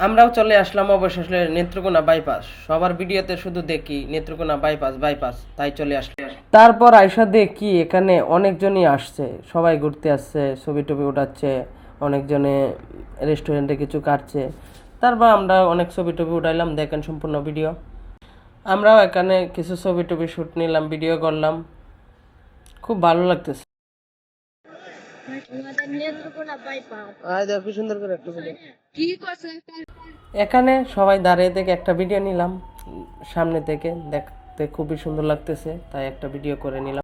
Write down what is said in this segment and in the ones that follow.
আমরাও চলে আসলাম অবশেষে নেত্রকোনা বাইপাস। সবার ভিডিওতে শুধু দেখি নেত্রকোনা বাইপাস বাইপাস, তাই চলে আসলাম। তারপর আয়সা দেখি এখানে অনেকজনই আসছে, সবাই ঘুরতে আসছে, ছবি টবি উঠাচ্ছে, অনেকজনে রেস্টুরেন্টে কিছু কাটছে। তারপর আমরা অনেক ছবি টবি উঠাইলাম, দেখেন সম্পূর্ণ ভিডিও। আমরাও এখানে কিছু ছবি টবি শ্যুট নিলাম, ভিডিও করলাম, খুব ভালো লাগতেছে। দেখো সুন্দর করে একটা ভিডিও এখানে সবাই দাঁড়িয়ে থেকে একটা ভিডিও নিলাম, সামনে থেকে দেখতে খুবই সুন্দর লাগতেছে, তাই একটা ভিডিও করে নিলাম।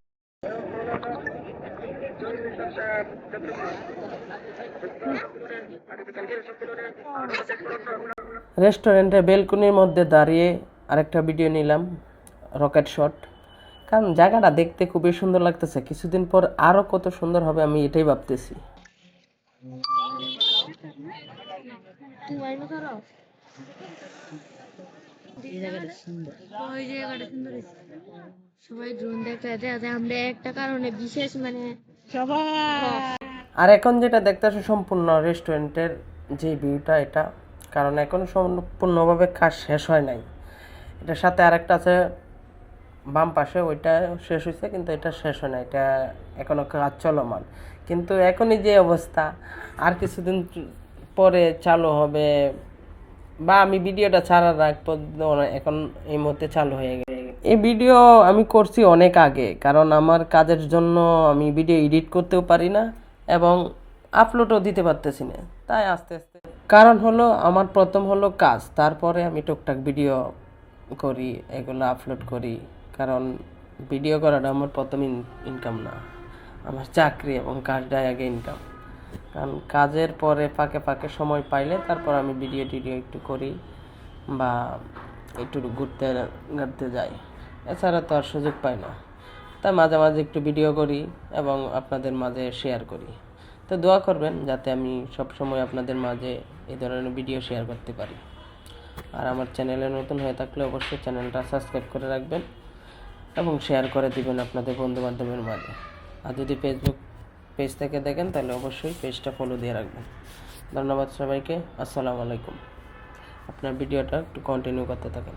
রেস্টুরেন্টের বেলকনির মধ্যে দাঁড়িয়ে আরেকটা ভিডিও নিলাম, রকেট শট। কারণ জায়গাটা দেখতে খুবই সুন্দর লাগতেছে, কিছুদিন পর আরো কত সুন্দর হবে আমি এটাই ভাবতেছি। সবাই ড্রোন দেখতে আমরা একটা কারণে বিশেষ আর এখন যেটা দেখতেছো সম্পূর্ণ রেস্টুরেন্টের যে ভিউটা এটা, কারণ এখন সম্পূর্ণভাবে কাজ শেষ হয় নাই। এটার সাথে আরেকটা আছে বাম পাশে, ওইটা শেষ হয়েছে কিন্তু এটা শেষ হয় না, এটা এখনো কাজ চলমান। কিন্তু এখনই যে অবস্থা, আর কিছুদিন পরে চালু হবে, বা আমি ভিডিওটা ছাড়ার আগ পর্যন্ত এখন এই মুহূর্তে চালু হয়ে গেছে। এই ভিডিও আমি করছি অনেক আগে, কারণ আমার কাজের জন্য আমি ভিডিও এডিট করতেও পারি না এবং আপলোডও দিতে পারতেছি না, তাই আস্তে আস্তে। কারণ হলো আমার প্রথম হলো কাজ, তারপরে আমি টুকটাক ভিডিও করি, এগুলো আপলোড করি। কারণ ভিডিও করাটা আমার প্রথম ইনকাম না, আমার চাকরি এবং কাজটাই আগে ইনকাম। কারণ কাজের পরে ফাঁকে ফাঁকে সময় পাইলে তারপর আমি ভিডিও টিডিও একটু করি বা একটু ঘুরতে ঘুরতে যাই, এছাড়া তো আর সুযোগ পাই না। তাই মাঝে মাঝে একটু ভিডিও করি এবং আপনাদের মাঝে শেয়ার করি। তো দোয়া করবেন যাতে আমি সব সময় আপনাদের মাঝে এই ধরনের ভিডিও শেয়ার করতে পারি। আর আমার চ্যানেলে নতুন হয়ে থাকলে অবশ্যই চ্যানেলটা সাবস্ক্রাইব করে রাখবেন এবং শেয়ার করে দিবেন আপনাদের বন্ধুবান্ধবের মাঝে। আর যদি ফেসবুক পেজ থেকে দেখেন তাহলে অবশ্যই পেজটা ফলো দিয়ে রাখবেন। ধন্যবাদ সবাইকে, আসসালামু আলাইকুম। আপনার ভিডিওটা একটু কন্টিনিউ করতে থাকেন।